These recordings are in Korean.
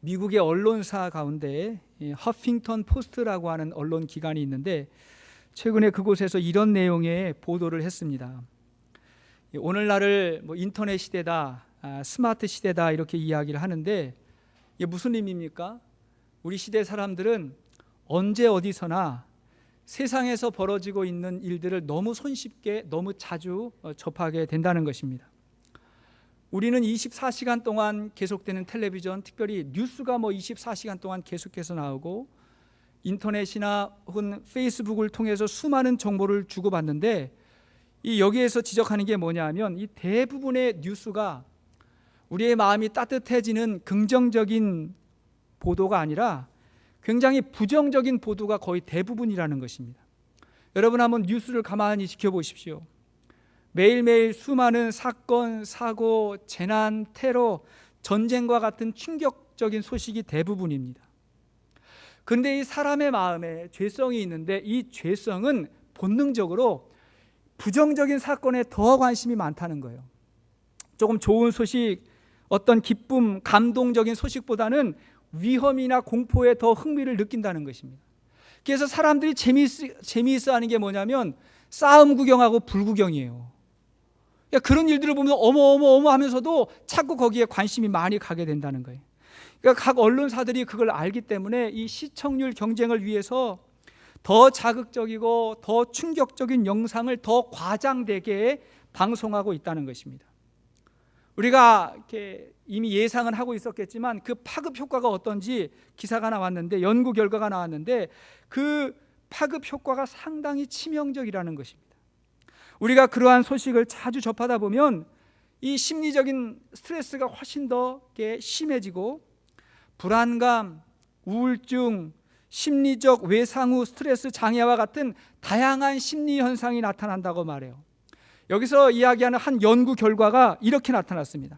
미국의 언론사 가운데 허핑턴 포스트라고 하는 언론 기관이 있는데 최근에 그곳에서 이런 내용의 보도를 했습니다. 오늘날을 인터넷 시대다, 스마트 시대다 이렇게 이야기를 하는데 이게 무슨 의미입니까? 우리 시대 사람들은 언제 어디서나 세상에서 벌어지고 있는 일들을 너무 손쉽게 너무 자주 접하게 된다는 것입니다. 우리는 24시간 동안 계속되는 텔레비전, 특별히 뉴스가 24시간 동안 계속해서 나오고 인터넷이나 혹은 페이스북을 통해서 수많은 정보를 주고받는데 여기에서 지적하는 게 뭐냐면 이 대부분의 뉴스가 우리의 마음이 따뜻해지는 긍정적인 보도가 아니라 굉장히 부정적인 보도가 거의 대부분이라는 것입니다. 여러분 한번 뉴스를 가만히 지켜보십시오. 매일매일 수많은 사건, 사고, 재난, 테러, 전쟁과 같은 충격적인 소식이 대부분입니다. 그런데 이 사람의 마음에 죄성이 있는데 이 죄성은 본능적으로 부정적인 사건에 더 관심이 많다는 거예요. 조금 좋은 소식, 어떤 기쁨, 감동적인 소식보다는 위험이나 공포에 더 흥미를 느낀다는 것입니다. 그래서 사람들이 재미있어 하는 게 뭐냐면 싸움 구경하고 불구경이에요. 그런 일들을 보면 어머 하면서도 자꾸 거기에 관심이 많이 가게 된다는 거예요. 그러니까 각 언론사들이 그걸 알기 때문에 이 시청률 경쟁을 위해서 더 자극적이고 더 충격적인 영상을 더 과장되게 방송하고 있다는 것입니다. 우리가 이렇게 이미 예상은 하고 있었겠지만 그 파급 효과가 어떤지 기사가 나왔는데 연구 결과가 나왔는데 그 파급 효과가 상당히 치명적이라는 것입니다. 우리가 그러한 소식을 자주 접하다 보면 이 심리적인 스트레스가 훨씬 더 심해지고 불안감, 우울증, 심리적 외상후 스트레스 장애와 같은 다양한 심리 현상이 나타난다고 말해요. 여기서 이야기하는 한 연구 결과가 이렇게 나타났습니다.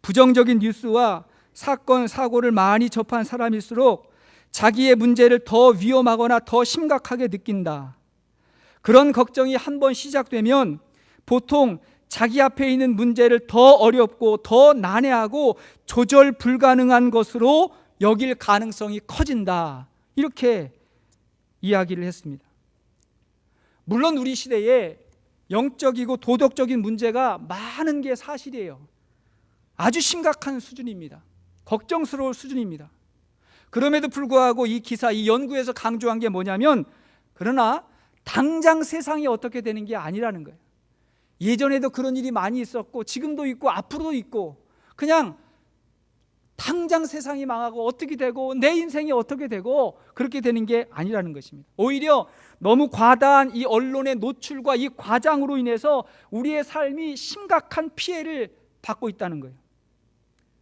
부정적인 뉴스와 사건, 사고를 많이 접한 사람일수록 자기의 문제를 더 위험하거나 더 심각하게 느낀다. 그런 걱정이 한번 시작되면 보통 자기 앞에 있는 문제를 더 어렵고 더 난해하고 조절 불가능한 것으로 여길 가능성이 커진다. 이렇게 이야기를 했습니다. 물론 우리 시대에 영적이고 도덕적인 문제가 많은 게 사실이에요. 아주 심각한 수준입니다. 걱정스러울 수준입니다. 그럼에도 불구하고 이 기사, 이 연구에서 강조한 게 뭐냐면 그러나 당장 세상이 어떻게 되는 게 아니라는 거예요. 예전에도 그런 일이 많이 있었고 지금도 있고 앞으로도 있고 그냥 당장 세상이 망하고 어떻게 되고 내 인생이 어떻게 되고 그렇게 되는 게 아니라는 것입니다. 오히려 너무 과다한 이 언론의 노출과 이 과장으로 인해서 우리의 삶이 심각한 피해를 받고 있다는 거예요.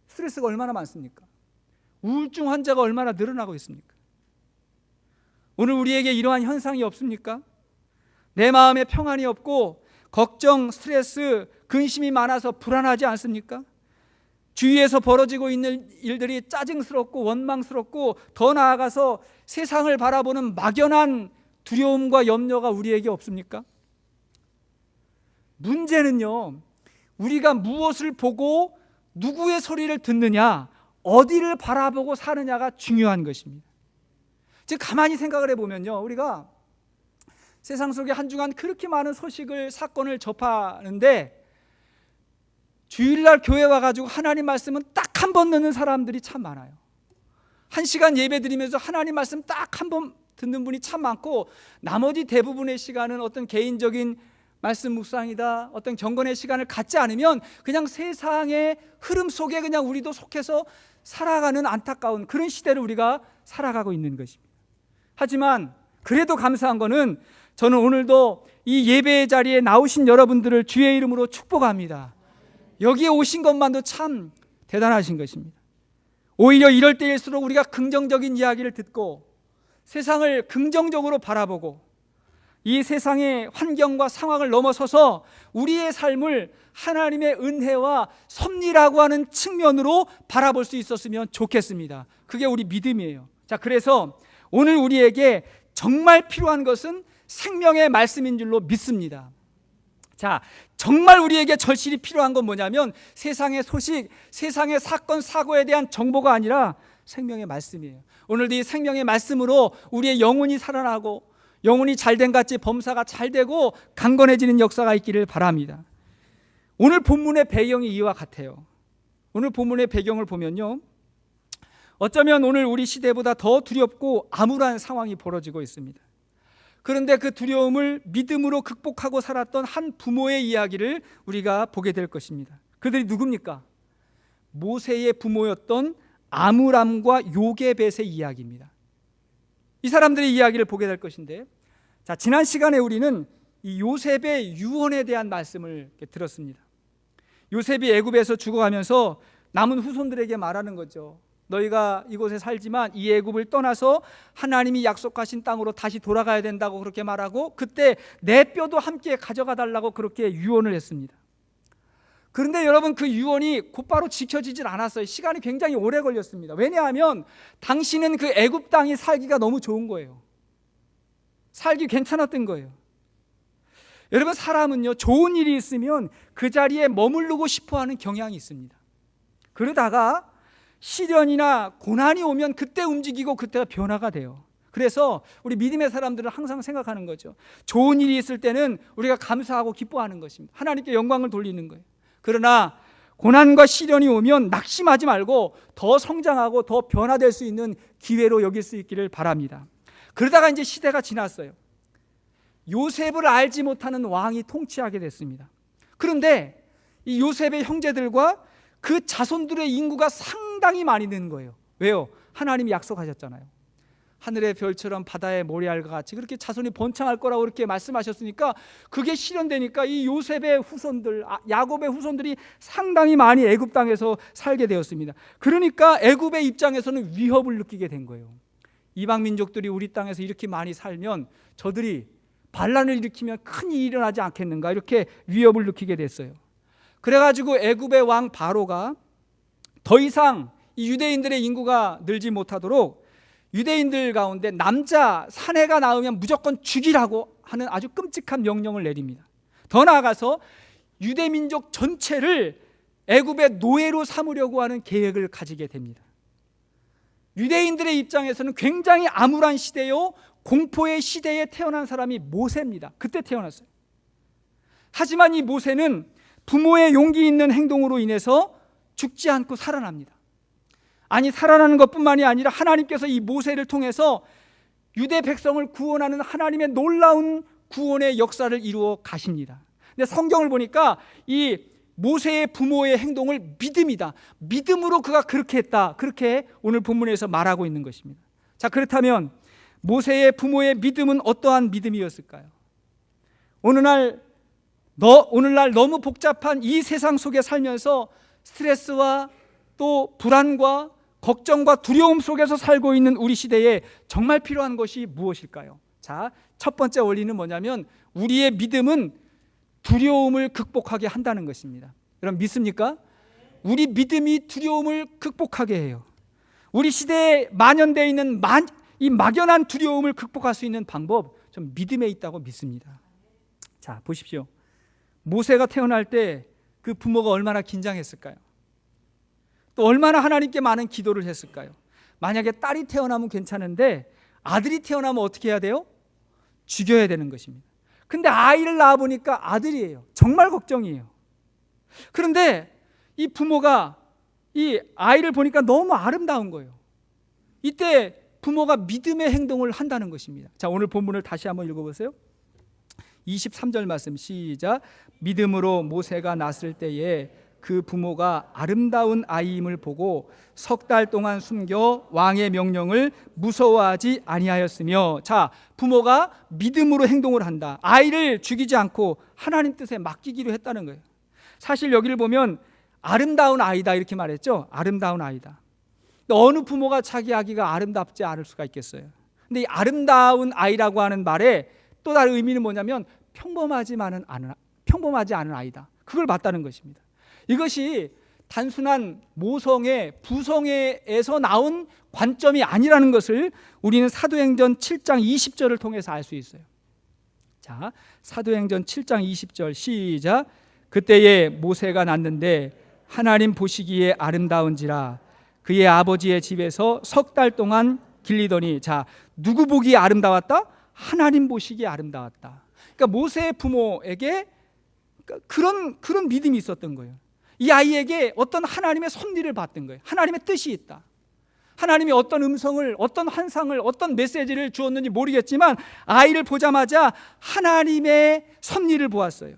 스트레스가 얼마나 많습니까? 우울증 환자가 얼마나 늘어나고 있습니까? 오늘 우리에게 이러한 현상이 없습니까? 내 마음에 평안이 없고 걱정, 스트레스, 근심이 많아서 불안하지 않습니까? 주위에서 벌어지고 있는 일들이 짜증스럽고 원망스럽고 더 나아가서 세상을 바라보는 막연한 두려움과 염려가 우리에게 없습니까? 문제는요, 우리가 무엇을 보고 누구의 소리를 듣느냐, 어디를 바라보고 사느냐가 중요한 것입니다. 즉 가만히 생각을 해보면요, 우리가 세상 속에 한 주간 그렇게 많은 소식을, 사건을 접하는데 주일날 교회 와가지고 하나님 말씀은 딱 한 번 듣는 사람들이 참 많아요. 1시간 예배 드리면서 하나님 말씀 딱 한 번 듣는 분이 참 많고 나머지 대부분의 시간은 어떤 개인적인 말씀 묵상이다, 어떤 경건의 시간을 갖지 않으면 그냥 세상의 흐름 속에 그냥 우리도 속해서 살아가는 안타까운 그런 시대를 우리가 살아가고 있는 것입니다. 하지만 그래도 감사한 거는 저는 오늘도 이 예배의 자리에 나오신 여러분들을 주의 이름으로 축복합니다. 여기에 오신 것만도 참 대단하신 것입니다. 오히려 이럴 때일수록 우리가 긍정적인 이야기를 듣고 세상을 긍정적으로 바라보고 이 세상의 환경과 상황을 넘어서서 우리의 삶을 하나님의 은혜와 섭리라고 하는 측면으로 바라볼 수 있었으면 좋겠습니다. 그게 우리 믿음이에요. 자, 그래서 오늘 우리에게 정말 필요한 것은 생명의 말씀인 줄로 믿습니다. 자, 정말 우리에게 절실히 필요한 건 뭐냐면 세상의 소식, 세상의 사건, 사고에 대한 정보가 아니라 생명의 말씀이에요. 오늘도 이 생명의 말씀으로 우리의 영혼이 살아나고 영혼이 잘된 같이 범사가 잘되고 강건해지는 역사가 있기를 바랍니다. 오늘 본문의 배경이 이와 같아요. 오늘 본문의 배경을 보면요, 어쩌면 오늘 우리 시대보다 더 두렵고 암울한 상황이 벌어지고 있습니다. 그런데 그 두려움을 믿음으로 극복하고 살았던 한 부모의 이야기를 우리가 보게 될 것입니다. 그들이 누굽니까? 모세의 부모였던 아므람과 요게벳의 이야기입니다. 이 사람들의 이야기를 보게 될 것인데, 자, 지난 시간에 우리는 이 요셉의 유언에 대한 말씀을 들었습니다. 요셉이 애굽에서 죽어가면서 남은 후손들에게 말하는 거죠. 너희가 이곳에 살지만 이 애굽을 떠나서 하나님이 약속하신 땅으로 다시 돌아가야 된다고 그렇게 말하고, 그때 내 뼈도 함께 가져가 달라고 그렇게 유언을 했습니다. 그런데 여러분, 그 유언이 곧바로 지켜지질 않았어요. 시간이 굉장히 오래 걸렸습니다. 왜냐하면 당시는 그 애굽 땅이 살기가 너무 좋은 거예요. 살기 괜찮았던 거예요. 여러분, 사람은요, 좋은 일이 있으면 그 자리에 머무르고 싶어하는 경향이 있습니다. 그러다가 시련이나 고난이 오면 그때 움직이고 그때가 변화가 돼요. 그래서 우리 믿음의 사람들은 항상 생각하는 거죠. 좋은 일이 있을 때는 우리가 감사하고 기뻐하는 것입니다. 하나님께 영광을 돌리는 거예요. 그러나 고난과 시련이 오면 낙심하지 말고 더 성장하고 더 변화될 수 있는 기회로 여길 수 있기를 바랍니다. 그러다가 이제 시대가 지났어요. 요셉을 알지 못하는 왕이 통치하게 됐습니다. 그런데 이 요셉의 형제들과 그 자손들의 인구가 상당히 많이 는 거예요. 왜요? 하나님이 약속하셨잖아요. 하늘의 별처럼 바다의 모래알과 같이 그렇게 자손이 번창할 거라고 그렇게 말씀하셨으니까 그게 실현되니까 이 요셉의 후손들, 야곱의 후손들이 상당히 많이 애굽 땅에서 살게 되었습니다. 그러니까 애굽의 입장에서는 위협을 느끼게 된 거예요. 이방 민족들이 우리 땅에서 이렇게 많이 살면 저들이 반란을 일으키면 큰 일이 일어나지 않겠는가, 이렇게 위협을 느끼게 됐어요. 그래가지고 애굽의 왕 바로가 더 이상 이 유대인들의 인구가 늘지 못하도록 유대인들 가운데 남자 사내가 낳으면 무조건 죽이라고 하는 아주 끔찍한 명령을 내립니다. 더 나아가서 유대 민족 전체를 애굽의 노예로 삼으려고 하는 계획을 가지게 됩니다. 유대인들의 입장에서는 굉장히 암울한 시대요, 공포의 시대에 태어난 사람이 모세입니다. 그때 태어났어요. 하지만 이 모세는 부모의 용기 있는 행동으로 인해서 죽지 않고 살아납니다. 아니, 살아나는 것뿐만이 아니라 하나님께서 이 모세를 통해서 유대 백성을 구원하는 하나님의 놀라운 구원의 역사를 이루어 가십니다. 근데 성경을 보니까 이 모세의 부모의 행동을 믿음이다, 믿음으로 그가 그렇게 했다, 그렇게 오늘 본문에서 말하고 있는 것입니다. 자, 그렇다면 모세의 부모의 믿음은 어떠한 믿음이었을까요? 오늘날 너무 복잡한 이 세상 속에 살면서 스트레스와 또 불안과 걱정과 두려움 속에서 살고 있는 우리 시대에 정말 필요한 것이 무엇일까요? 자, 첫 번째 원리는 뭐냐면 우리의 믿음은 두려움을 극복하게 한다는 것입니다. 여러분, 믿습니까? 우리 믿음이 두려움을 극복하게 해요. 우리 시대에 만연되어 있는 이 막연한 두려움을 극복할 수 있는 방법, 좀 믿음에 있다고 믿습니다. 자, 보십시오. 모세가 태어날 때 그 부모가 얼마나 긴장했을까요? 또 얼마나 하나님께 많은 기도를 했을까요? 만약에 딸이 태어나면 괜찮은데 아들이 태어나면 어떻게 해야 돼요? 죽여야 되는 것입니다. 근데 아이를 낳아보니까 아들이에요. 정말 걱정이에요. 그런데 이 부모가 이 아이를 보니까 너무 아름다운 거예요. 이때 부모가 믿음의 행동을 한다는 것입니다. 자, 오늘 본문을 다시 한번 읽어보세요. 23절 말씀 시작. 믿음으로 모세가 낳았을 때에 그 부모가 아름다운 아이임을 보고 석 달 동안 숨겨 왕의 명령을 무서워하지 아니하였으며. 자, 부모가 믿음으로 행동을 한다. 아이를 죽이지 않고 하나님 뜻에 맡기기로 했다는 거예요. 사실 여기를 보면 아름다운 아이다 이렇게 말했죠. 아름다운 아이다. 어느 부모가 자기 아기가 아름답지 않을 수가 있겠어요. 근데 이 아름다운 아이라고 하는 말에 또 다른 의미는 뭐냐면 평범하지 않은 아이다. 그걸 맞다는 것입니다. 이것이 단순한 모성애, 부성애에서 나온 관점이 아니라는 것을 우리는 사도행전 7장 20절을 통해서 알 수 있어요. 자, 사도행전 7장 20절 시작. 그때에 모세가 났는데 하나님 보시기에 아름다운지라 그의 아버지의 집에서 석 달 동안 길리더니, 자, 누구 보기에 아름다웠다? 하나님 보시기에 아름다웠다. 그러니까 모세의 부모에게 그런 믿음이 있었던 거예요. 이 아이에게 어떤 하나님의 섭리를 받던 거예요. 하나님의 뜻이 있다. 하나님이 어떤 음성을, 어떤 환상을, 어떤 메시지를 주었는지 모르겠지만 아이를 보자마자 하나님의 섭리를 보았어요.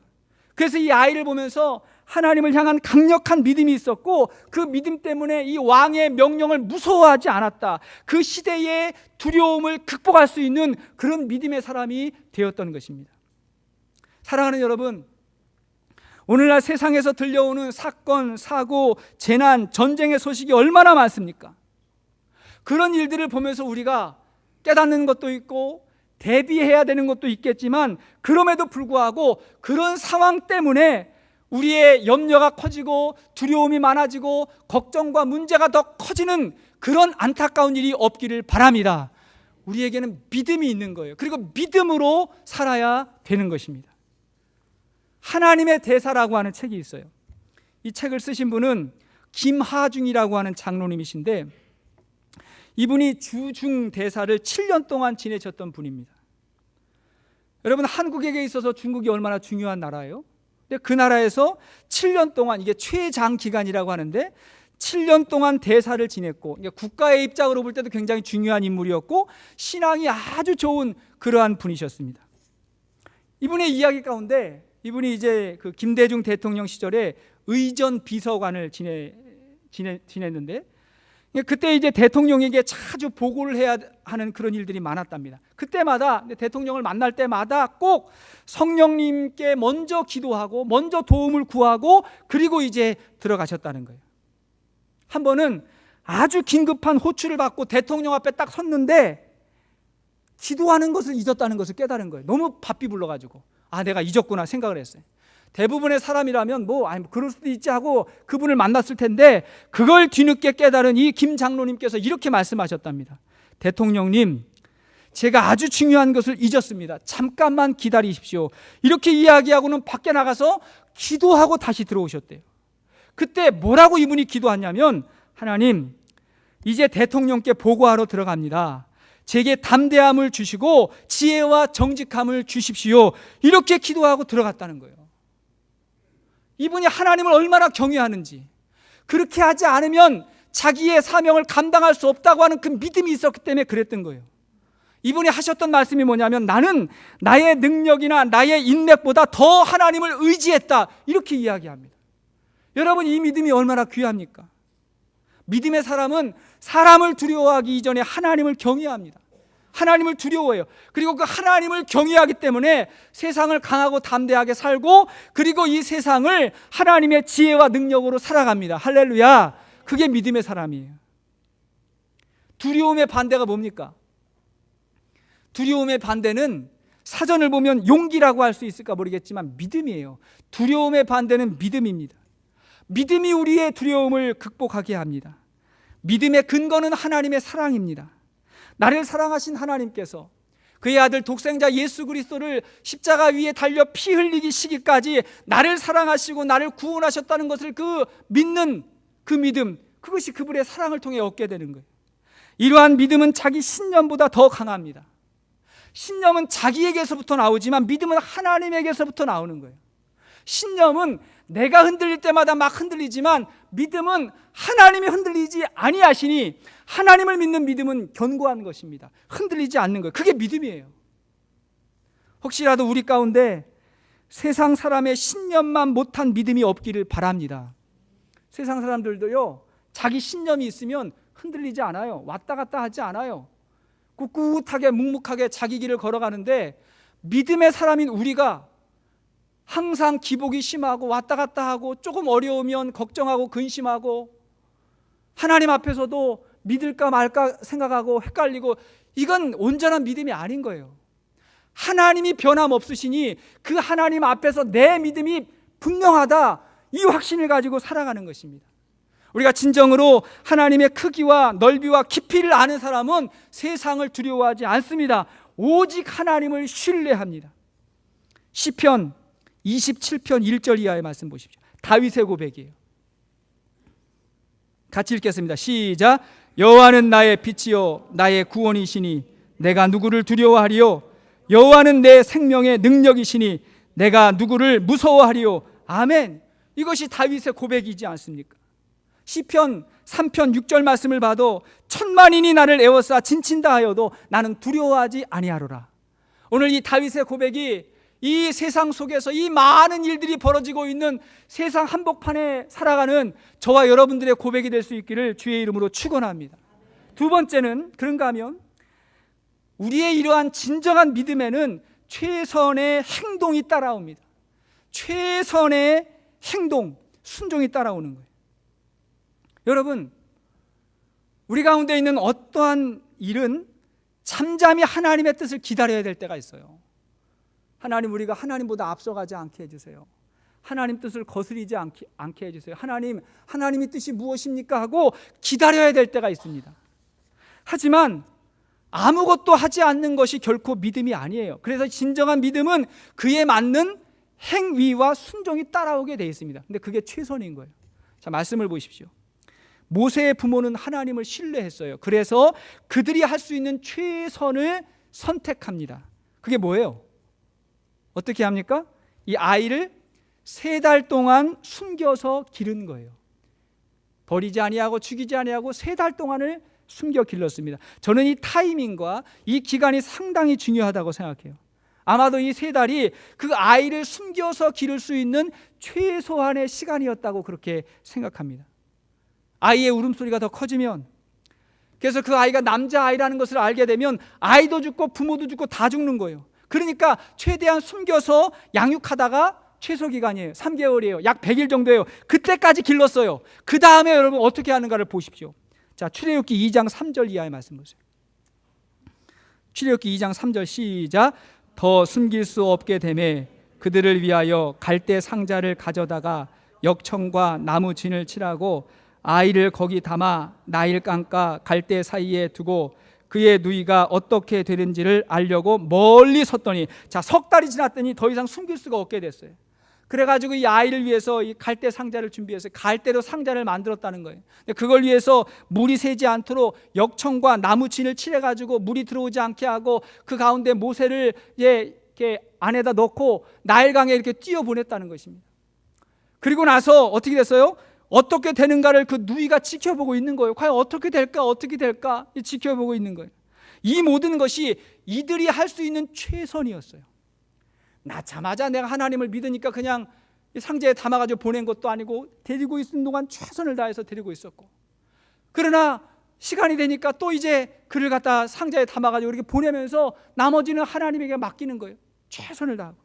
그래서 이 아이를 보면서 하나님을 향한 강력한 믿음이 있었고, 그 믿음 때문에 이 왕의 명령을 무서워하지 않았다. 그 시대의 두려움을 극복할 수 있는 그런 믿음의 사람이 되었던 것입니다. 사랑하는 여러분, 오늘날 세상에서 들려오는 사건, 사고, 재난, 전쟁의 소식이 얼마나 많습니까? 그런 일들을 보면서 우리가 깨닫는 것도 있고 대비해야 되는 것도 있겠지만, 그럼에도 불구하고 그런 상황 때문에 우리의 염려가 커지고 두려움이 많아지고 걱정과 문제가 더 커지는 그런 안타까운 일이 없기를 바랍니다. 우리에게는 믿음이 있는 거예요. 그리고 믿음으로 살아야 되는 것입니다. 하나님의 대사라고 하는 책이 있어요. 이 책을 쓰신 분은 김하중이라고 하는 장로님이신데, 이분이 주중 대사를 7년 동안 지내셨던 분입니다. 여러분, 한국에게 있어서 중국이 얼마나 중요한 나라예요? 근데 그 나라에서 7년 동안, 이게 최장 기간이라고 하는데 7년 동안 대사를 지냈고, 국가의 입장으로 볼 때도 굉장히 중요한 인물이었고 신앙이 아주 좋은 그러한 분이셨습니다. 이분의 이야기 가운데, 이분이 이제 그 김대중 대통령 시절에 의전 비서관을 지냈는데, 그때 이제 대통령에게 자주 보고를 해야 하는 그런 일들이 많았답니다. 그때마다 대통령을 만날 때마다 꼭 성령님께 먼저 기도하고 먼저 도움을 구하고 그리고 이제 들어가셨다는 거예요. 한 번은 아주 긴급한 호출을 받고 대통령 앞에 딱 섰는데 기도하는 것을 잊었다는 것을 깨달은 거예요. 너무 바삐 불러가지고, 아, 내가 잊었구나 생각을 했어요. 대부분의 사람이라면 그럴 수도 있지 하고 그분을 만났을 텐데, 그걸 뒤늦게 깨달은 이 김 장로님께서 이렇게 말씀하셨답니다. 대통령님, 제가 아주 중요한 것을 잊었습니다. 잠깐만 기다리십시오. 이렇게 이야기하고는 밖에 나가서 기도하고 다시 들어오셨대요. 그때 뭐라고 이분이 기도하냐면, 하나님, 이제 대통령께 보고하러 들어갑니다. 제게 담대함을 주시고 지혜와 정직함을 주십시오. 이렇게 기도하고 들어갔다는 거예요. 이분이 하나님을 얼마나 경외하는지, 그렇게 하지 않으면 자기의 사명을 감당할 수 없다고 하는 그 믿음이 있었기 때문에 그랬던 거예요. 이분이 하셨던 말씀이 뭐냐면, 나는 나의 능력이나 나의 인맥보다 더 하나님을 의지했다, 이렇게 이야기합니다. 여러분, 이 믿음이 얼마나 귀합니까? 믿음의 사람은 사람을 두려워하기 이전에 하나님을 경외합니다. 하나님을 두려워해요. 그리고 그 하나님을 경외하기 때문에 세상을 강하고 담대하게 살고, 그리고 이 세상을 하나님의 지혜와 능력으로 살아갑니다. 할렐루야. 그게 믿음의 사람이에요. 두려움의 반대가 뭡니까? 두려움의 반대는 사전을 보면 용기라고 할 수 있을까 모르겠지만 믿음이에요. 두려움의 반대는 믿음입니다. 믿음이 우리의 두려움을 극복하게 합니다. 믿음의 근거는 하나님의 사랑입니다. 나를 사랑하신 하나님께서 그의 아들 독생자 예수 그리스도를 십자가 위에 달려 피 흘리기 시기까지 나를 사랑하시고 나를 구원하셨다는 것을 믿는 그 믿음, 그것이 그분의 사랑을 통해 얻게 되는 거예요. 이러한 믿음은 자기 신념보다 더 강합니다. 신념은 자기에게서부터 나오지만 믿음은 하나님에게서부터 나오는 거예요. 신념은 내가 흔들릴 때마다 막 흔들리지만 믿음은 하나님이 흔들리지 아니하시니, 하나님을 믿는 믿음은 견고한 것입니다. 흔들리지 않는 거예요. 그게 믿음이에요. 혹시라도 우리 가운데 세상 사람의 신념만 못한 믿음이 없기를 바랍니다. 세상 사람들도요, 자기 신념이 있으면 흔들리지 않아요. 왔다 갔다 하지 않아요. 꿋꿋하게 묵묵하게 자기 길을 걸어가는데, 믿음의 사람인 우리가 항상 기복이 심하고 왔다 갔다 하고 조금 어려우면 걱정하고 근심하고 하나님 앞에서도 믿을까 말까 생각하고 헷갈리고, 이건 온전한 믿음이 아닌 거예요. 하나님이 변함없으시니 그 하나님 앞에서 내 믿음이 분명하다, 이 확신을 가지고 살아가는 것입니다. 우리가 진정으로 하나님의 크기와 넓이와 깊이를 아는 사람은 세상을 두려워하지 않습니다. 오직 하나님을 신뢰합니다. 시편 27편 1절 이하의 말씀 보십시오. 다윗의 고백이에요. 같이 읽겠습니다. 시작. 여호와는 나의 빛이요 나의 구원이시니 내가 누구를 두려워하리요? 여호와는 내 생명의 능력이시니 내가 누구를 무서워하리요? 아멘. 이것이 다윗의 고백이지 않습니까? 시편 3편 6절 말씀을 봐도 천만인이 나를 에워싸 진친다 하여도 나는 두려워하지 아니하노라. 오늘 이 다윗의 고백이 이 세상 속에서 이 많은 일들이 벌어지고 있는 세상 한복판에 살아가는 저와 여러분들의 고백이 될 수 있기를 주의 이름으로 축원합니다. 두 번째는 그런가 하면 우리의 이러한 진정한 믿음에는 최선의 행동이 따라옵니다. 최선의 행동, 순종이 따라오는 거예요. 여러분, 우리 가운데 있는 어떠한 일은 잠잠히 하나님의 뜻을 기다려야 될 때가 있어요. 하나님, 우리가 하나님보다 앞서가지 않게 해주세요. 하나님 뜻을 거스리지 않게 해주세요. 하나님의 뜻이 무엇입니까? 하고 기다려야 될 때가 있습니다. 하지만 아무것도 하지 않는 것이 결코 믿음이 아니에요. 그래서 진정한 믿음은 그에 맞는 행위와 순종이 따라오게 되어 있습니다. 근데 그게 최선인 거예요. 자, 말씀을 보십시오. 모세의 부모는 하나님을 신뢰했어요. 그래서 그들이 할 수 있는 최선을 선택합니다. 그게 뭐예요? 어떻게 합니까? 이 아이를 3달 동안 숨겨서 기른 거예요. 버리지 아니하고 죽이지 아니하고 3달 동안을 숨겨 길렀습니다. 저는 이 타이밍과 이 기간이 상당히 중요하다고 생각해요. 아마도 이 3달이 그 아이를 숨겨서 기를 수 있는 최소한의 시간이었다고 그렇게 생각합니다. 아이의 울음소리가 더 커지면, 그래서 그 아이가 남자아이라는 것을 알게 되면 아이도 죽고 부모도 죽고 다 죽는 거예요. 그러니까 최대한 숨겨서 양육하다가 최소 기간이에요. 3개월이에요. 약 100일 정도예요. 그때까지 길렀어요. 그 다음에 여러분 어떻게 하는가를 보십시오. 자, 출애굽기 2장 3절 이하의 말씀 보세요. 출애굽기 2장 3절 시작. 더 숨길 수 없게 되매 그들을 위하여 갈대 상자를 가져다가 역청과 나무 진을 칠하고 아이를 거기 담아 나일 강가 갈대 사이에 두고 그의 누이가 어떻게 되는지를 알려고 멀리 섰더니, 자, 3달이 지났더니 더 이상 숨길 수가 없게 됐어요. 그래가지고 이 아이를 위해서 이 갈대 상자를 준비해서 갈대로 상자를 만들었다는 거예요. 그걸 위해서 물이 새지 않도록 역청과 나무진을 칠해가지고 물이 들어오지 않게 하고 그 가운데 모세를 이렇게 안에다 넣고 나일강에 이렇게 띄워 보냈다는 것입니다. 그리고 나서 어떻게 됐어요? 어떻게 되는가를 그 누이가 지켜보고 있는 거예요. 과연 어떻게 될까 지켜보고 있는 거예요. 이 모든 것이 이들이 할 수 있는 최선이었어요. 낳자마자 내가 하나님을 믿으니까 그냥 상자에 담아가지고 보낸 것도 아니고 데리고 있는 동안 최선을 다해서 데리고 있었고, 그러나 시간이 되니까 또 이제 그를 갖다 상자에 담아가지고 이렇게 보내면서 나머지는 하나님에게 맡기는 거예요. 최선을 다하고.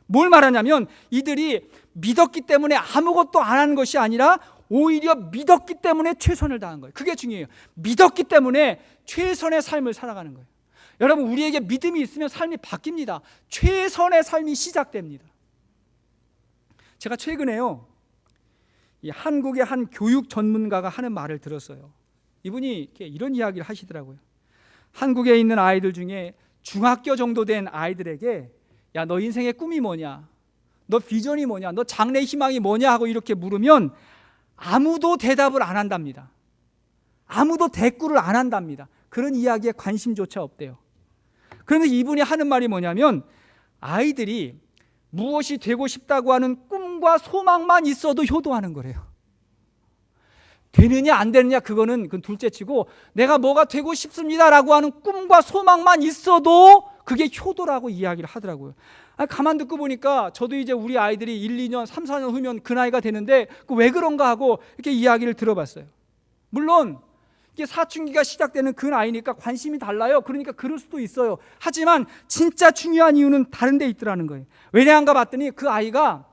뭘 말하냐면 이들이 믿었기 때문에 아무것도 안 하는 것이 아니라 오히려 믿었기 때문에 최선을 다한 거예요. 그게 중요해요. 믿었기 때문에 최선의 삶을 살아가는 거예요. 여러분, 우리에게 믿음이 있으면 삶이 바뀝니다. 최선의 삶이 시작됩니다. 제가 최근에요, 이 한국의 한 교육 전문가가 하는 말을 들었어요. 이분이 이런 이야기를 하시더라고요. 한국에 있는 아이들 중에 중학교 정도 된 아이들에게 야, 너 인생의 꿈이 뭐냐? 너 비전이 뭐냐? 너 장래 희망이 뭐냐? 하고 이렇게 물으면 아무도 대답을 안 한답니다. 아무도 대꾸를 안 한답니다. 그런 이야기에 관심조차 없대요. 그런데 이분이 하는 말이 뭐냐면 아이들이 무엇이 되고 싶다고 하는 꿈과 소망만 있어도 효도하는 거래요. 되느냐 안 되느냐 그건 둘째치고 내가 뭐가 되고 싶습니다라고 하는 꿈과 소망만 있어도 그게 효도라고 이야기를 하더라고요. 가만 듣고 보니까 저도 이제 우리 아이들이 1, 2년, 3, 4년 후면 그 나이가 되는데 왜 그런가 하고 이렇게 이야기를 들어봤어요. 물론 이게 사춘기가 시작되는 그 나이니까 관심이 달라요. 그러니까 그럴 수도 있어요. 하지만 진짜 중요한 이유는 다른 데 있더라는 거예요. 왜냐한가 봤더니 그 아이가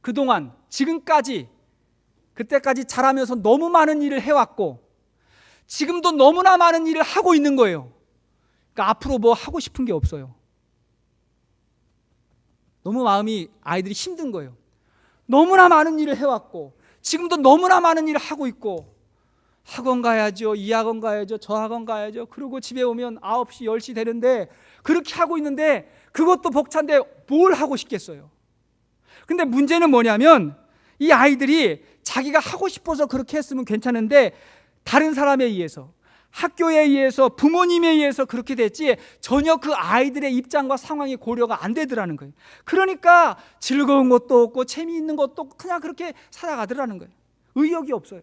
그동안 지금까지 그때까지 자라면서 너무 많은 일을 해왔고 지금도 너무나 많은 일을 하고 있는 거예요. 그러니까 앞으로 뭐 하고 싶은 게 없어요. 너무 마음이 아이들이 힘든 거예요. 너무나 많은 일을 해왔고 지금도 너무나 많은 일을 하고 있고 학원 가야죠, 이 학원 가야죠, 저 학원 가야죠. 그리고 집에 오면 9시, 10시 되는데 그렇게 하고 있는데 그것도 벅찬데 뭘 하고 싶겠어요. 근데 문제는 뭐냐면 이 아이들이 자기가 하고 싶어서 그렇게 했으면 괜찮은데 다른 사람에 의해서, 학교에 의해서, 부모님에 의해서 그렇게 됐지 전혀 그 아이들의 입장과 상황이 고려가 안 되더라는 거예요. 그러니까 즐거운 것도 없고 재미있는 것도 없고 그냥 그렇게 살아가더라는 거예요. 의욕이 없어요.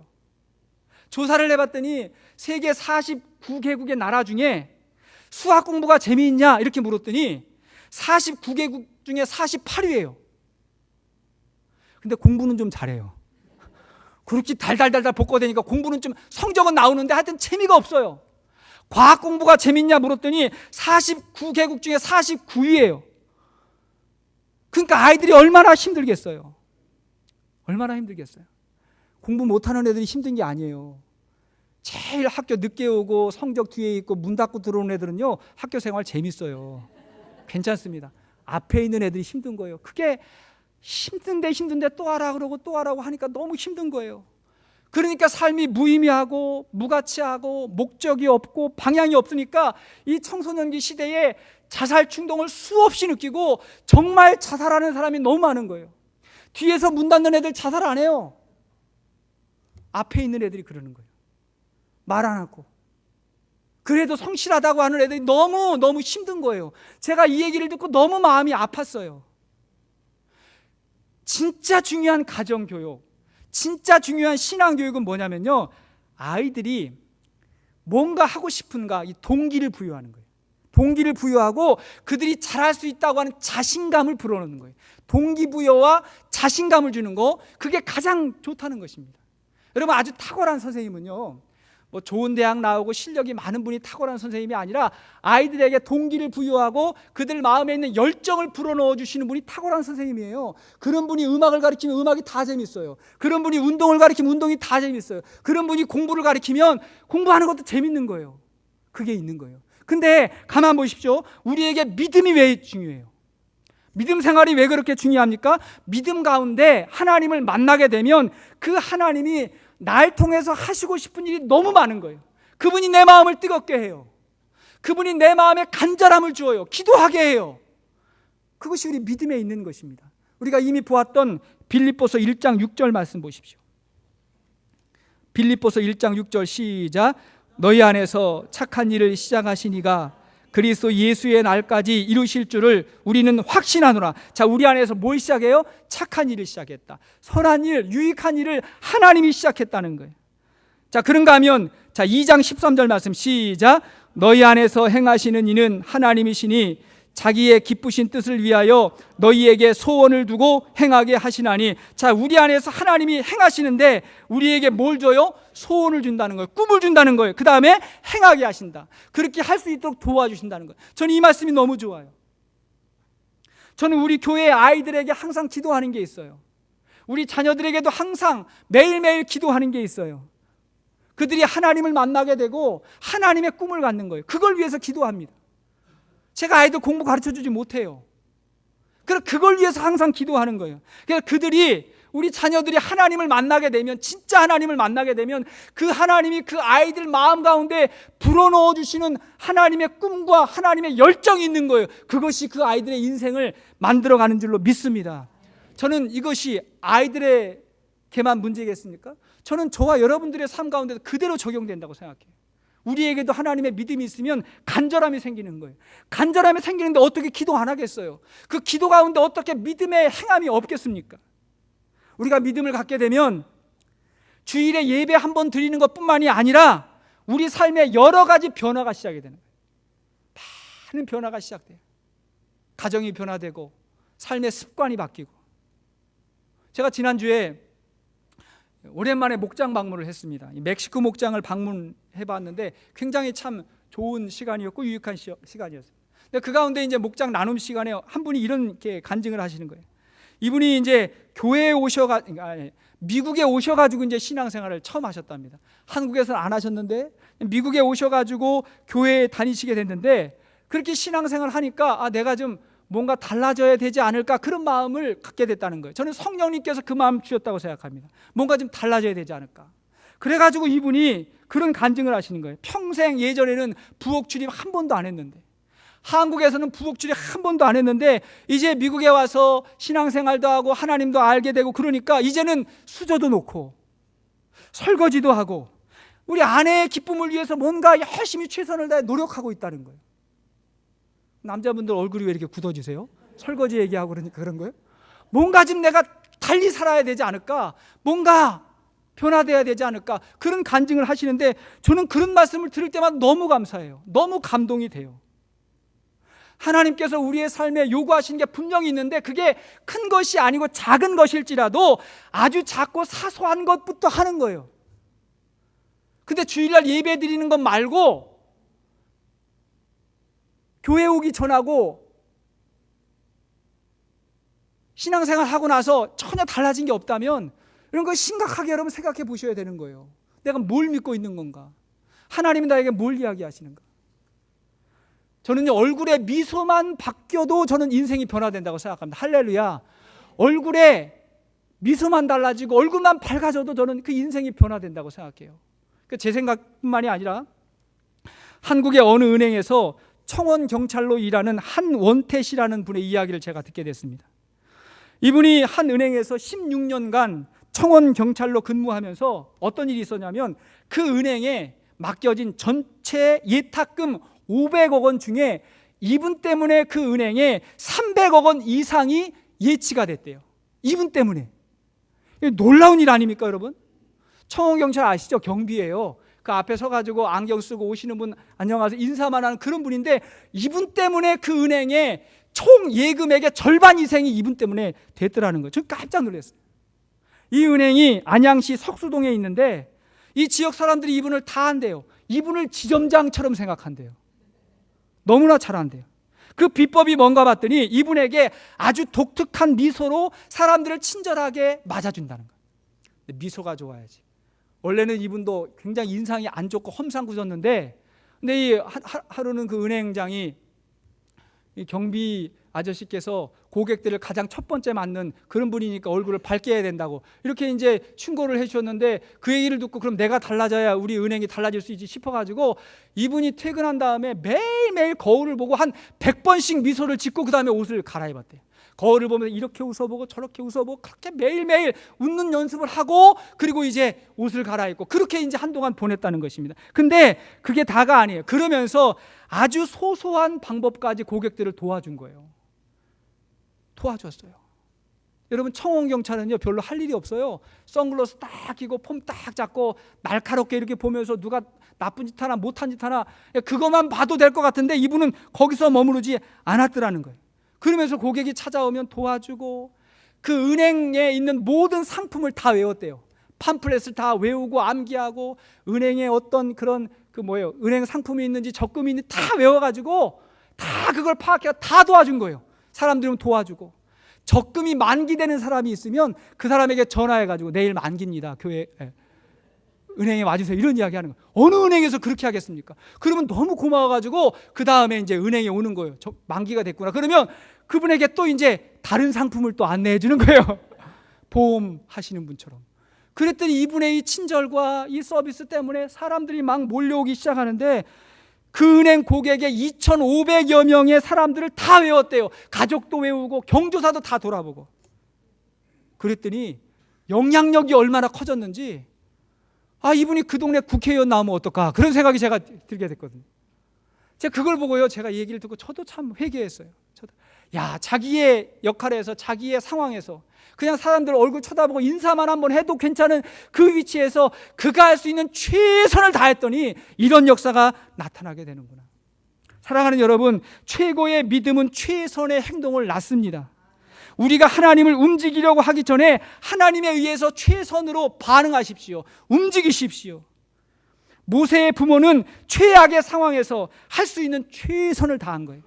조사를 해봤더니 세계 49개국의 나라 중에 수학 공부가 재미있냐 이렇게 물었더니 49개국 중에 48위예요. 근데 공부는 좀 잘해요. 그렇게 달달달달 볶아대니까 공부는 좀 성적은 나오는데 하여튼 재미가 없어요. 과학 공부가 재밌냐 물었더니 49개국 중에 49위예요. 그러니까 아이들이 얼마나 힘들겠어요. 얼마나 힘들겠어요. 공부 못하는 애들이 힘든 게 아니에요. 제일 학교 늦게 오고 성적 뒤에 있고 문 닫고 들어오는 애들은요 학교 생활 재밌어요. 괜찮습니다. 앞에 있는 애들이 힘든 거예요. 그게 힘든데 또 하라 그러고 또 하라고 하니까 너무 힘든 거예요. 그러니까 삶이 무의미하고 무가치하고 목적이 없고 방향이 없으니까 이 청소년기 시대에 자살 충동을 수없이 느끼고 정말 자살하는 사람이 너무 많은 거예요. 뒤에서 문 닫는 애들 자살 안 해요. 앞에 있는 애들이 그러는 거예요. 말 안 하고. 그래도 성실하다고 하는 애들이 너무 힘든 거예요. 제가 이 얘기를 듣고 너무 마음이 아팠어요. 진짜 중요한 가정교육, 진짜 중요한 신앙교육은 뭐냐면요, 아이들이 뭔가 하고 싶은가 이 동기를 부여하는 거예요. 동기를 부여하고 그들이 잘할 수 있다고 하는 자신감을 불어넣는 거예요. 동기부여와 자신감을 주는 거, 그게 가장 좋다는 것입니다. 여러분, 아주 탁월한 선생님은요, 뭐 좋은 대학 나오고 실력이 많은 분이 탁월한 선생님이 아니라 아이들에게 동기를 부여하고 그들 마음에 있는 열정을 불어넣어 주시는 분이 탁월한 선생님이에요. 그런 분이 음악을 가르치면 음악이 다 재밌어요. 그런 분이 운동을 가르치면 운동이 다 재밌어요. 그런 분이 공부를 가르치면 공부하는 것도 재밌는 거예요. 그게 있는 거예요. 근데 가만 보십시오. 우리에게 믿음이 왜 중요해요? 믿음 생활이 왜 그렇게 중요합니까? 믿음 가운데 하나님을 만나게 되면 그 하나님이 날 통해서 하시고 싶은 일이 너무 많은 거예요. 그분이 내 마음을 뜨겁게 해요. 그분이 내 마음에 간절함을 주어요. 기도하게 해요. 그것이 우리 믿음에 있는 것입니다. 우리가 이미 보았던 빌립보서 1장 6절 말씀 보십시오. 빌립보서 1장 6절 시작. 너희 안에서 착한 일을 시작하신 이가 그리스도 예수의 날까지 이루실 줄을 우리는 확신하노라. 자, 우리 안에서 뭘 시작해요? 착한 일을 시작했다. 선한 일, 유익한 일을 하나님이 시작했다는 거예요. 자, 그런가 하면 자, 2장 13절 말씀 시작. 너희 안에서 행하시는 이는 하나님이시니 자기의 기쁘신 뜻을 위하여 너희에게 소원을 두고 행하게 하시나니. 자, 우리 안에서 하나님이 행하시는데 우리에게 뭘 줘요? 소원을 준다는 거예요. 꿈을 준다는 거예요. 그 다음에 행하게 하신다. 그렇게 할 수 있도록 도와주신다는 거예요. 저는 이 말씀이 너무 좋아요. 저는 우리 교회 아이들에게 항상 기도하는 게 있어요. 우리 자녀들에게도 항상 매일매일 기도하는 게 있어요. 그들이 하나님을 만나게 되고 하나님의 꿈을 갖는 거예요. 그걸 위해서 기도합니다. 제가 아이들 공부 가르쳐주지 못해요. 그래서 그걸 위해서 항상 기도하는 거예요. 그래서 그들이, 우리 자녀들이 하나님을 만나게 되면, 진짜 하나님을 만나게 되면 그 하나님이 그 아이들 마음 가운데 불어넣어 주시는 하나님의 꿈과 하나님의 열정이 있는 거예요. 그것이 그 아이들의 인생을 만들어가는 줄로 믿습니다. 저는 이것이 아이들에게만 문제겠습니까? 저는 저와 여러분들의 삶 가운데도 그대로 적용된다고 생각해요. 우리에게도 하나님의 믿음이 있으면 간절함이 생기는 거예요. 간절함이 생기는데 어떻게 기도 안 하겠어요? 그 기도 가운데 어떻게 믿음의 행함이 없겠습니까? 우리가 믿음을 갖게 되면 주일에 예배 한 번 드리는 것뿐만이 아니라 우리 삶에 여러 가지 변화가 시작이 되는 거예요. 많은 변화가 시작돼요. 가정이 변화되고 삶의 습관이 바뀌고. 제가 지난주에 오랜만에 목장 방문을 했습니다. 멕시코 목장을 방문해봤는데 굉장히 참 좋은 시간이었고 유익한 시간이었어요. 근데 그 가운데 이제 목장 나눔 시간에 한 분이 이렇게 간증을 하시는 거예요. 이분이 이제 교회에 미국에 오셔가지고 이제 신앙생활을 처음 하셨답니다. 한국에서는 안 하셨는데 미국에 오셔가지고 교회에 다니시게 됐는데 그렇게 신앙생활을 하니까 내가 좀 뭔가 달라져야 되지 않을까, 그런 마음을 갖게 됐다는 거예요. 저는 성령님께서 그 마음 주셨다고 생각합니다. 뭔가 좀 달라져야 되지 않을까. 그래가지고 이분이 그런 간증을 하시는 거예요. 평생 예전에는 부엌 출입 한 번도 안 했는데, 한국에서는 부엌 출입 한 번도 안 했는데 이제 미국에 와서 신앙생활도 하고 하나님도 알게 되고 그러니까 이제는 수저도 놓고 설거지도 하고 우리 아내의 기쁨을 위해서 뭔가 열심히 최선을 다해 노력하고 있다는 거예요. 남자분들 얼굴이 왜 이렇게 굳어지세요? 설거지 얘기하고 그러니까 그런 거예요? 뭔가 좀 내가 달리 살아야 되지 않을까? 뭔가 변화돼야 되지 않을까? 그런 간증을 하시는데 저는 그런 말씀을 들을 때마다 너무 감사해요. 너무 감동이 돼요. 하나님께서 우리의 삶에 요구하시는 게 분명히 있는데 그게 큰 것이 아니고 작은 것일지라도 아주 작고 사소한 것부터 하는 거예요. 근데 주일날 예배 드리는 것 말고 교회 오기 전하고 신앙생활 하고 나서 전혀 달라진 게 없다면 이런 거 심각하게 여러분 생각해 보셔야 되는 거예요. 내가 뭘 믿고 있는 건가? 하나님은 나에게 뭘 이야기하시는가? 저는요, 얼굴에 미소만 바뀌어도 저는 인생이 변화된다고 생각합니다. 할렐루야. 얼굴에 미소만 달라지고 얼굴만 밝아져도 저는 그 인생이 변화된다고 생각해요. 제 생각뿐만이 아니라 한국의 어느 은행에서 청원경찰로 일하는 한원태씨라는 분의 이야기를 제가 듣게 됐습니다. 이분이 한 은행에서 16년간 청원경찰로 근무하면서 어떤 일이 있었냐면 그 은행에 맡겨진 전체 예탁금 500억 원 중에 이분 때문에 그 은행에 300억 원 이상이 예치가 됐대요. 이분 때문에. 놀라운 일 아닙니까 여러분? 청원경찰 아시죠? 경비예요. 그 앞에 서가지고 안경 쓰고 오시는 분 안녕하세요 인사만 하는 그런 분인데 이분 때문에 그 은행에 총 예금액의 절반 이상이 이분 때문에 됐더라는 거예요. 저 깜짝 놀랐어요. 이 은행이 안양시 석수동에 있는데 이 지역 사람들이 이분을 다 한대요. 이분을 지점장처럼 생각한대요. 너무나 잘한대요. 그 비법이 뭔가 봤더니 이분에게 아주 독특한 미소로 사람들을 친절하게 맞아준다는 거예요. 근데 미소가 좋아야지. 원래는 이분도 굉장히 인상이 안 좋고 험상궂었는데 근데 이 하루는 그 은행장이 이 경비 아저씨께서 고객들을 가장 첫 번째 맞는 그런 분이니까 얼굴을 밝게 해야 된다고 이렇게 이제 충고를 해 주셨는데 그 얘기를 듣고 그럼 내가 달라져야 우리 은행이 달라질 수 있지 싶어가지고 이분이 퇴근한 다음에 매일매일 거울을 보고 한 100번씩 미소를 짓고 그 다음에 옷을 갈아입었대요. 거울을 보면서 이렇게 웃어보고 저렇게 웃어보고 그렇게 매일매일 웃는 연습을 하고 그리고 이제 옷을 갈아입고 그렇게 이제 한동안 보냈다는 것입니다. 근데 그게 다가 아니에요. 그러면서 아주 소소한 방법까지 고객들을 도와준 거예요. 도와줬어요. 여러분 청원경찰은요 별로 할 일이 없어요. 선글라스 딱 끼고 폼 딱 잡고 날카롭게 이렇게 보면서 누가 나쁜 짓 하나 못한 짓 하나 그것만 봐도 될 것 같은데 이분은 거기서 머무르지 않았더라는 거예요. 그러면서 고객이 찾아오면 도와주고 그 은행에 있는 모든 상품을 다 외웠대요. 팜플렛을 다 외우고 암기하고 은행에 어떤 그런 은행 상품이 있는지 적금이 있는지 다 외워가지고 다 그걸 파악해서 다 도와준 거예요. 사람들은 도와주고 적금이 만기되는 사람이 있으면 그 사람에게 전화해가지고 내일 만기입니다. 은행에 와주세요. 이런 이야기 하는 거예요. 어느 은행에서 그렇게 하겠습니까? 그러면 너무 고마워가지고 그 다음에 이제 은행에 오는 거예요. 만기가 됐구나. 그러면 그분에게 또 이제 다른 상품을 또 안내해 주는 거예요. 보험 하시는 분처럼. 그랬더니 이분의 이 친절과 이 서비스 때문에 사람들이 막 몰려오기 시작하는데 그 은행 고객의 2,500여 명의 사람들을 다 외웠대요. 가족도 외우고 경조사도 다 돌아보고. 그랬더니 영향력이 얼마나 커졌는지 이분이 그 동네 국회의원 나오면 어떨까 그런 생각이 제가 들게 됐거든요. 제가 그걸 보고요 제가 이 얘기를 듣고 저도 참 회개했어요. 자기의 역할에서 자기의 상황에서 그냥 사람들 얼굴 쳐다보고 인사만 한번 해도 괜찮은 그 위치에서 그가 할 수 있는 최선을 다했더니 이런 역사가 나타나게 되는구나. 사랑하는 여러분, 최고의 믿음은 최선의 행동을 낳습니다. 우리가 하나님을 움직이려고 하기 전에 하나님에 의해서 최선으로 반응하십시오. 움직이십시오. 모세의 부모는 최악의 상황에서 할 수 있는 최선을 다한 거예요.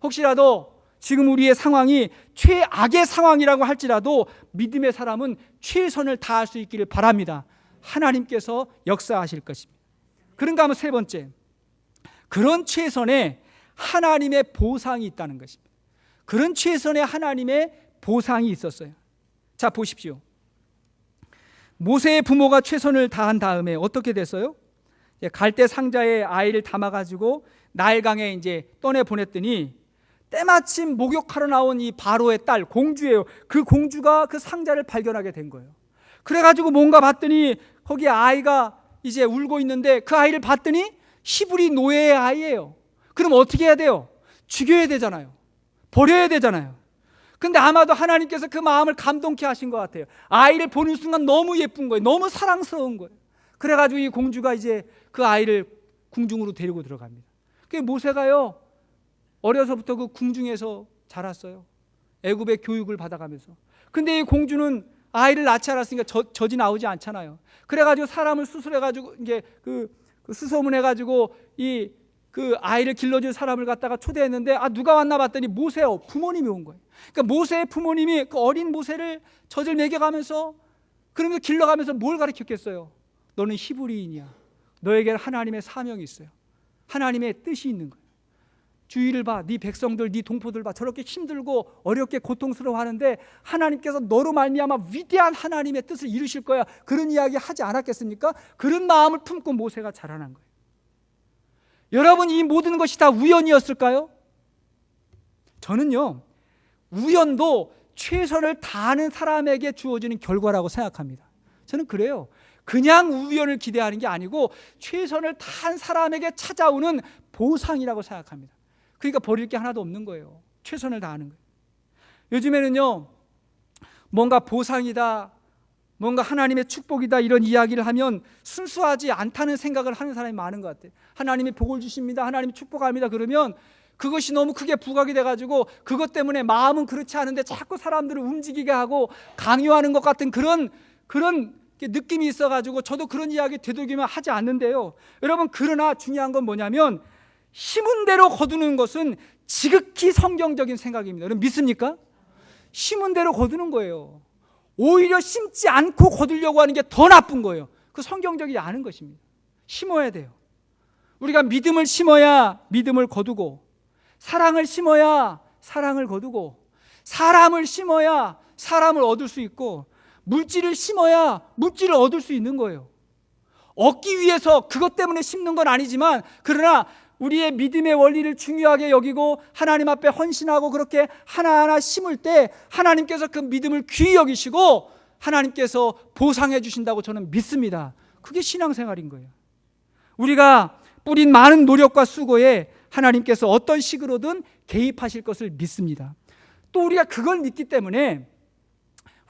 혹시라도 지금 우리의 상황이 최악의 상황이라고 할지라도 믿음의 사람은 최선을 다할 수 있기를 바랍니다. 하나님께서 역사하실 것입니다. 그런가 하면 세 번째, 그런 최선에 하나님의 보상이 있다는 것입니다. 그런 최선에 하나님의 보상이 있었어요. 자 보십시오. 모세의 부모가 최선을 다한 다음에 어떻게 됐어요? 갈대 상자에 아이를 담아가지고 나일강에 이제 떠내 보냈더니 때마침 목욕하러 나온 이 바로의 딸, 공주예요. 그 공주가 그 상자를 발견하게 된 거예요. 그래가지고 뭔가 봤더니 거기 아이가 이제 울고 있는데 그 아이를 봤더니 히브리 노예의 아이예요. 그럼 어떻게 해야 돼요? 죽여야 되잖아요. 버려야 되잖아요. 근데 아마도 하나님께서 그 마음을 감동케 하신 것 같아요. 아이를 보는 순간 너무 예쁜 거예요. 너무 사랑스러운 거예요. 그래가지고 이 공주가 이제 그 아이를 궁중으로 데리고 들어갑니다. 그 모세가요, 어려서부터 그 궁중에서 자랐어요. 애굽의 교육을 받아가면서. 근데 이 공주는 아이를 낳지 않았으니까 젖이 나오지 않잖아요. 그래가지고 사람을 수술해가지고 이게 그 수소문해가지고 그 아이를 길러줄 사람을 갖다가 초대했는데 누가 왔나 봤더니 모세요. 부모님이 온 거예요. 그러니까 모세의 부모님이 그 어린 모세를 젖을 먹여가면서 그러면서 길러가면서 뭘 가르쳤겠어요? 너는 히브리인이야. 너에게는 하나님의 사명이 있어요. 하나님의 뜻이 있는 거예요. 주위를 봐. 네 백성들, 네 동포들 봐. 저렇게 힘들고 어렵게 고통스러워하는데 하나님께서 너로 말미암아 위대한 하나님의 뜻을 이루실 거야. 그런 이야기 하지 않았겠습니까? 그런 마음을 품고 모세가 자라난 거예요. 여러분, 이 모든 것이 다 우연이었을까요? 저는요, 우연도 최선을 다하는 사람에게 주어지는 결과라고 생각합니다. 저는 그래요. 그냥 우연을 기대하는 게 아니고 최선을 다한 사람에게 찾아오는 보상이라고 생각합니다. 그러니까 버릴 게 하나도 없는 거예요. 최선을 다하는 거예요. 요즘에는요, 뭔가 보상이다, 뭔가 하나님의 축복이다 이런 이야기를 하면 순수하지 않다는 생각을 하는 사람이 많은 것 같아요. 하나님이 복을 주십니다, 하나님이 축복합니다 그러면 그것이 너무 크게 부각이 돼가지고 그것 때문에 마음은 그렇지 않은데 자꾸 사람들을 움직이게 하고 강요하는 것 같은 그런 느낌이 있어가지고 저도 그런 이야기 되도록이면 하지 않는데요. 여러분, 그러나 중요한 건 뭐냐면 심은 대로 거두는 것은 지극히 성경적인 생각입니다. 여러분 믿습니까? 심은 대로 거두는 거예요. 오히려 심지 않고 거두려고 하는 게 더 나쁜 거예요. 그 성경적이지 않은 것입니다. 심어야 돼요. 우리가 믿음을 심어야 믿음을 거두고, 사랑을 심어야 사랑을 거두고, 사람을 심어야 사람을 얻을 수 있고, 물질을 심어야 물질을 얻을 수 있는 거예요. 얻기 위해서 그것 때문에 심는 건 아니지만, 그러나 우리의 믿음의 원리를 중요하게 여기고 하나님 앞에 헌신하고 그렇게 하나하나 심을 때 하나님께서 그 믿음을 귀히 여기시고 하나님께서 보상해 주신다고 저는 믿습니다. 그게 신앙생활인 거예요. 우리가 뿌린 많은 노력과 수고에 하나님께서 어떤 식으로든 개입하실 것을 믿습니다. 또 우리가 그걸 믿기 때문에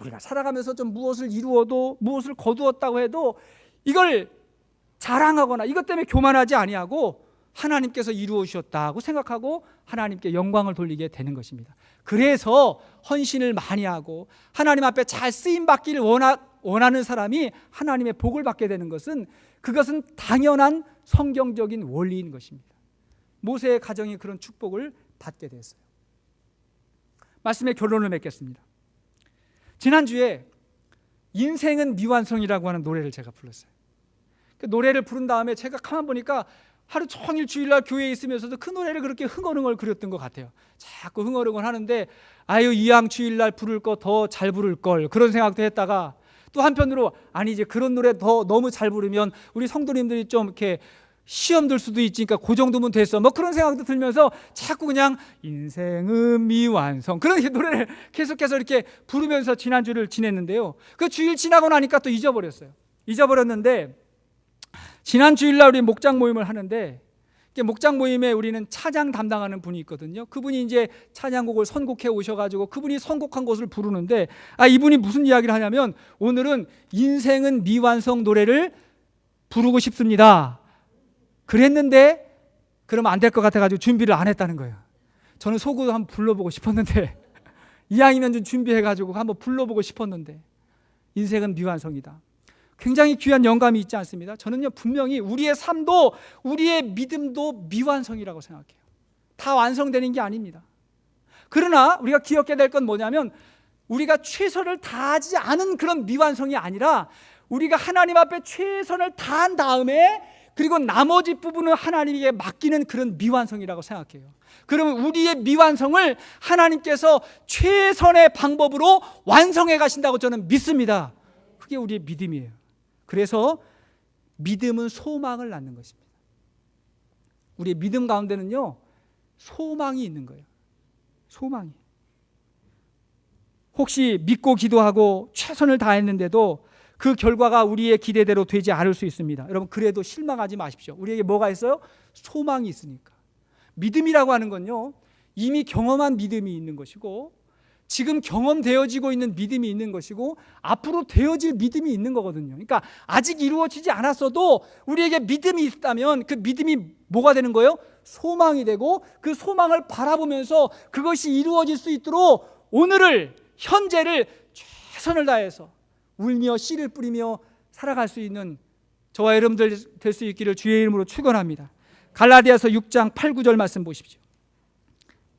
우리가 살아가면서 좀 무엇을 이루어도, 무엇을 거두었다고 해도 이걸 자랑하거나 이것 때문에 교만하지 아니하고 하나님께서 이루어 주셨다고 생각하고 하나님께 영광을 돌리게 되는 것입니다. 그래서 헌신을 많이 하고 하나님 앞에 잘 쓰임 받기를 원하는 사람이 하나님의 복을 받게 되는 것은, 그것은 당연한 성경적인 원리인 것입니다. 모세의 가정이 그런 축복을 받게 됐어요. 말씀의 결론을 맺겠습니다. 지난주에 인생은 미완성이라고 하는 노래를 제가 불렀어요. 그 노래를 부른 다음에 제가 가만 보니까 하루 종일 주일날 교회에 있으면서도 그 노래를 그렇게 흥얼흥얼 그렸던 것 같아요. 자꾸 흥얼흥얼 하는데 이왕 주일날 부를 거 더 잘 부를 걸, 그런 생각도 했다가 또 한편으로 이제 그런 노래 더 너무 잘 부르면 우리 성도님들이 좀 이렇게 시험 들 수도 있으니까 그 정도면 됐어, 뭐 그런 생각도 들면서 자꾸 그냥 인생은 미완성 그런 노래를 계속해서 이렇게 부르면서 지난주를 지냈는데요. 그 주일 지나고 나니까 또 잊어버렸는데 지난 주일날 우리 목장 모임을 하는데, 목장 모임에 우리는 찬양 담당하는 분이 있거든요. 그분이 이제 찬양곡을 선곡해 오셔가지고 그분이 선곡한 것을 부르는데, 이분이 무슨 이야기를 하냐면 오늘은 인생은 미완성 노래를 부르고 싶습니다 그랬는데, 그러면 안 될 것 같아가지고 준비를 안 했다는 거예요. 저는 속으로 한번 불러보고 싶었는데 이왕이면 좀 준비해가지고 한번 불러보고 싶었는데, 인생은 미완성이다. 굉장히 귀한 영감이 있지 않습니다? 저는요, 분명히 우리의 삶도 우리의 믿음도 미완성이라고 생각해요. 다 완성되는 게 아닙니다. 그러나 우리가 기억해야 될 건 뭐냐면, 우리가 최선을 다하지 않은 그런 미완성이 아니라 우리가 하나님 앞에 최선을 다한 다음에 그리고 나머지 부분은 하나님에게 맡기는 그런 미완성이라고 생각해요. 그러면 우리의 미완성을 하나님께서 최선의 방법으로 완성해 가신다고 저는 믿습니다. 그게 우리의 믿음이에요. 그래서 믿음은 소망을 낳는 것입니다. 우리의 믿음 가운데는요, 소망이 있는 거예요. 소망이. 혹시 믿고 기도하고 최선을 다했는데도 그 결과가 우리의 기대대로 되지 않을 수 있습니다. 여러분, 그래도 실망하지 마십시오. 우리에게 뭐가 있어요? 소망이 있으니까. 믿음이라고 하는 건요, 이미 경험한 믿음이 있는 것이고, 지금 경험되어지고 있는 믿음이 있는 것이고, 앞으로 되어질 믿음이 있는 거거든요. 그러니까 아직 이루어지지 않았어도 우리에게 믿음이 있다면 그 믿음이 뭐가 되는 거예요? 소망이 되고, 그 소망을 바라보면서 그것이 이루어질 수 있도록 오늘을, 현재를 최선을 다해서 울며 씨를 뿌리며 살아갈 수 있는 저와 여러분들 될 수 있기를 주의 이름으로 축원합니다. 갈라디아서 6장 8, 9절 말씀 보십시오.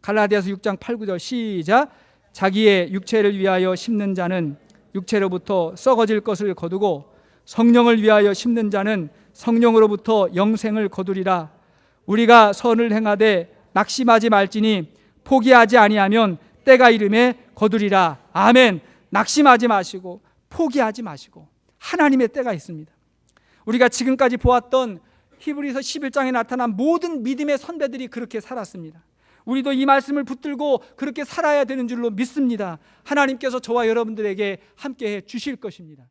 갈라디아서 6장 8, 9절 시작. 자기의 육체를 위하여 심는 자는 육체로부터 썩어질 것을 거두고 성령을 위하여 심는 자는 성령으로부터 영생을 거두리라. 우리가 선을 행하되 낙심하지 말지니 포기하지 아니하면 때가 이름에 거두리라. 아멘. 낙심하지 마시고 포기하지 마시고, 하나님의 때가 있습니다. 우리가 지금까지 보았던 히브리서 11장에 나타난 모든 믿음의 선배들이 그렇게 살았습니다. 우리도 이 말씀을 붙들고 그렇게 살아야 되는 줄로 믿습니다. 하나님께서 저와 여러분들에게 함께해 주실 것입니다.